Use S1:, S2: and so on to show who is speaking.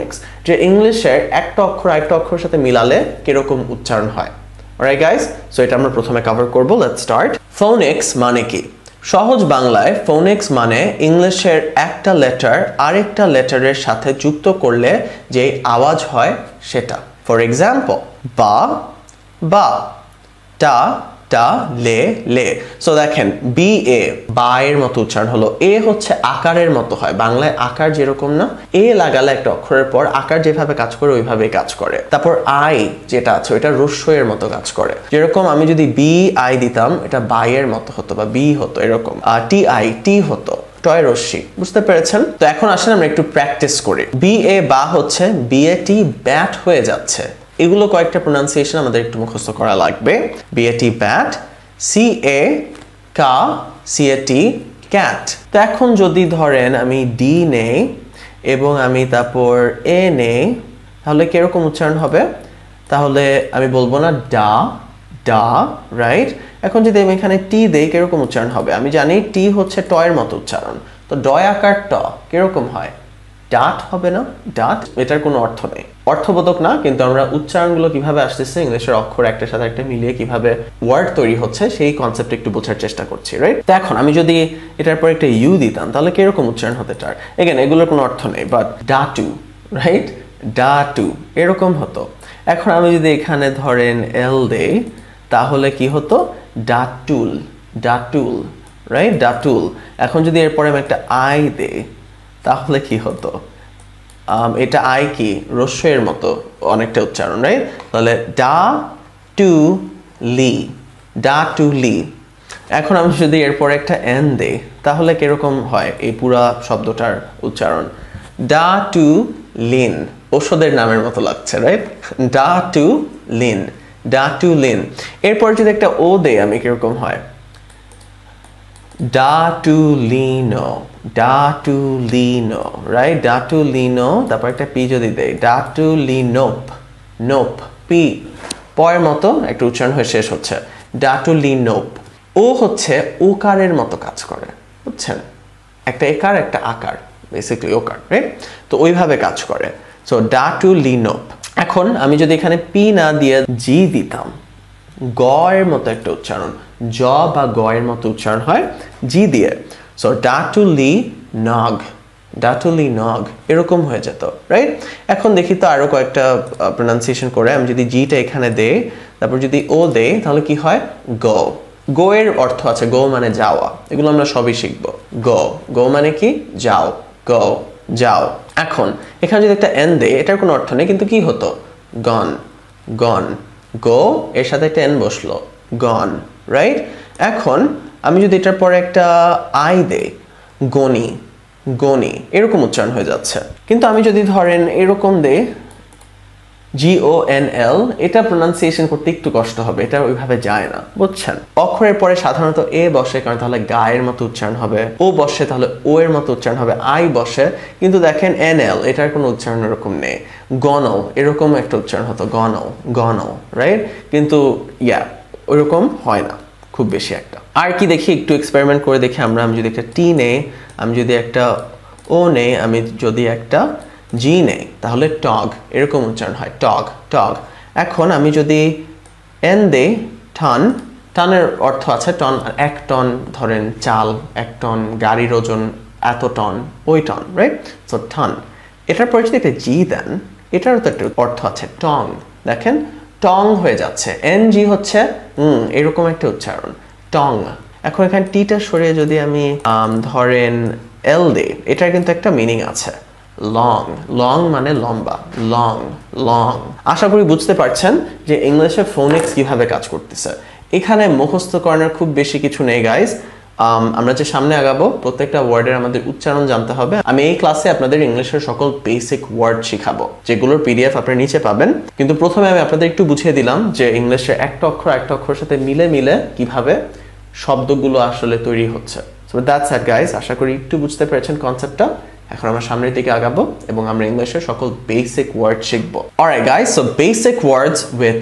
S1: Phoenix, যে ইংলিশের একটা অক্ষর আরেকটা অক্ষরের সাথে মিলালে কিরকম উচ্চারণ হয়। অলরাইট গাইস, সো এটা আমরা প্রথমে কভার করব। Let's start. ফোনিক্স মানে কি? সহজ বাংলায় ফোনিক্স মানে ইংলিশের একটা লেটার আরেকটা লেটারের সাথে যুক্ত করলে যে আওয়াজ হয় সেটা। ফর এক্সাম্পল, বা বা, টা টা, লে লে। সো দেখেন বি এ, বা এর মতো উচ্চারণ হলো। এ হচ্ছে আকারের মতো হয়, বাংলায় আকার যেরকম না, এ লাগালে একটা অক্ষরের পর আকার যেভাবে কাজ করে ওইভাবেই কাজ করে। তারপর আই যেটা আছে ওইটা রস্যের মতো কাজ করে, যেরকম আমি যদি বি আই দিতাম এটা বাইয়ের মতো হতো বা বি হতো এরকম। টি আই টি হতো, টয় রশ্মি। বুঝতে পেরেছেন? তো এখন আসেন আমরা একটু প্র্যাকটিস করি। বি এ বা হচ্ছে বি এ টি ব্যাট হয়ে যাচ্ছে। এগুলো কয়েকটা প্রোনাউন্সিয়েশন আমাদের একটু মুখস্থ করা লাগবে। বিএটি ব্যাট, সি এ কা, সি এ টি ক্যাট। তো এখন যদি ধরেন আমি ডি নেই এবং আমি তারপর এ নেই, তাহলে কিরকম উচ্চারণ হবে? তাহলে আমি বলবো না ডা ডা, রাইট? এখন যদি আমি এখানে টি দেই কিরকম উচ্চারণ হবে? আমি জানি টি হচ্ছে টয়ের মতো উচ্চারণ, তো ডয় আকার ট কিরকম হয়? ডাট হবে না? ডাট, এটার কোনো অর্থ নেই, অর্থবোধক না, কিন্তু আমরা উচ্চারণগুলো কিভাবে আসতেছে ইংলিশের অক্ষর একটার সাথে একটা মিলিয়ে কিভাবে ওয়ার্ড তৈরি হচ্ছে সেই কনসেপ্ট একটু বোঝার চেষ্টা করছি, রাইট? তো এখন আমি যদি এটার পর একটা ইউ দিতাম তাহলে কিরকম উচ্চারণ হতে চায়? এগেন এগুলোর কোনো অর্থ নেই, বাট ডাটু, রাইট? ডাটু এরকম হতো। এখন আমি যদি এখানে ধরেন এল দেই তাহলে কি হতো? ডাটুল, ডাটুল, রাইট? ডাটুল। এখন যদি এরপরে আমি একটা আই দেই তাহলে কি হতো? এটা আই কি রস্যের মতো অনেকটা উচ্চারণ, রাইট? তাহলে ডা টু লি, ডা টু লি। এখন আমি যদি এরপর একটা এন দেই তাহলে কিরকম হয় এই পুরা শব্দটার উচ্চারণ? ডা টু লিন, ওষুধের নামের মতো লাগছে, রাইট? ডা টু লিন, ডা টু লিন। এরপর যদি একটা ও দেই আমি কিরকম হয়? ডাটুলিনো, ডাটুলিনো, রাইট? ডাটুলিনো। তারপর একটা পি যদি দেই ডাটুলিনোপ, নোপ, পি পয়ের মতো একটা উচ্চারণ হয়ে শেষ হচ্ছে, ডাটুলিনোপ। ও হচ্ছে ওকারের মতো কাজ করে, বুঝছেন? একটা একার একটা আকার, বেসিক্যালি ওকার, রাইট? তো ওইভাবে কাজ করে। সো ডাটুলিনোপ। এখন আমি যদি এখানে পি না দিয়ে জি দিতাম, গ এর মতো একটা উচ্চারণ, জ বা গ এর মতো উচ্চারণ হয় জি দিয়ে। সো ডাটুলি নগ, ডাটুলি নগ এরকম হয়ে যেত, রাইট? এখন দেখি তো আরো কয়েকটা প্রোনাউন্সিয়েশন করে। আমি যদি জিটা এখানে দেই তারপর যদি ও দেই তাহলে কি হয়? গো। গো এর অর্থ আছে, গো মানে যাওয়া, এগুলো আমরা সবই শিখবো। গো, গো মানে কি? যাও, গো, যাও। এখন এখানে যদি একটা এন দেই এটার কোনো অর্থ নেই, কিন্তু কি হতো? গন, গন। গো এর সাথে একটা এন বসলো, গন, রাইট? এখন আমি যদি এটার পরে একটা আই দেই, গনি, গনি এরকম উচ্চারণ হয়ে যাচ্ছে। কিন্তু আমি যদি ধরেন এরকম দেই GONL, এটা প্রোনাউন্সিয়েশন করতে একটু কষ্ট হবে, এটা ওইভাবে যায় না, বুঝছেন? অক্ষরের পরে সাধারণত এ বসে কারণ তাহলে গায়ের মতো উচ্চারণ হবে, ও বসে তাহলে ও এর মতো উচ্চারণ হবে, আই বসে কিন্তু দেখেন NL এটার কোনো উচ্চারণ এরকম নেই। গণ এরকম একটা উচ্চারণ হতো, গণ, গণ, রাইট? কিন্তু ওইরকম হয় না খুব বেশি একটা। আর কি দেখি একটু এক্সপেরিমেন্ট করে দেখি আমরা। আমি যদি একটা টি নেই, আমি যদি একটা ও নেই, আমি যদি একটা জি নেই তাহলে টগ এরকম উচ্চারণ হয়, টগ, টগ। এখন আমি যদি এন দেই টন, টনের অর্থ আছে টন, এক টন ধরেন চাল, এক টন গাড়ির ওজন এত টন, ওই টন, রাইট? So ton. এটার পরে যদি একটা জি দেন এটারও তো একটা অর্থ আছে, টং। দেখেন টং হয়ে যাচ্ছে, NG হচ্ছে এরকম একটা উচ্চারণ, টং। এখন এখানে টিটা সরিয়ে যদি আমি ধরেন এল দেই, এটার কিন্তু একটা মিনিং আছে, লং, লং মানে লম্বা, লং, লং। আশা করি বুঝতে পারছেন যে ইংলিশে ফোনিক্স কিভাবে কাজ করতেছে। এখানে মুখস্থ করানোর খুব বেশি কিছু নেই গাইস। আমরা যে সামনে আগাবো প্রত্যেকটা ওয়ার্ডের আমাদের উচ্চারণ জানতে হবে। আমি এই ক্লাসে আপনাদের ইংলিশের সকল বেসিক ওয়ার্ড শিখাবো, যেগুলোর PDF আপনারা নিচে পাবেন। কিন্তু প্রথমে আমি আপনাদের একটু বুঝিয়ে দিলাম যে ইংলিশের একটা অক্ষর একটা অক্ষরের সাথে মিলে মিলে কিভাবে শব্দগুলো আসলে তৈরি হচ্ছে। সো দ্যাটস ইট গাইস, আশা করি একটু বুঝতে পেরেছেন কনসেপ্টটা। এখন আমরা সামনের দিকে আগাবো এবং আমরা ইংলিশের সকল বেসিক ওয়ার্ড শিখবো। Alright guys, so basic words with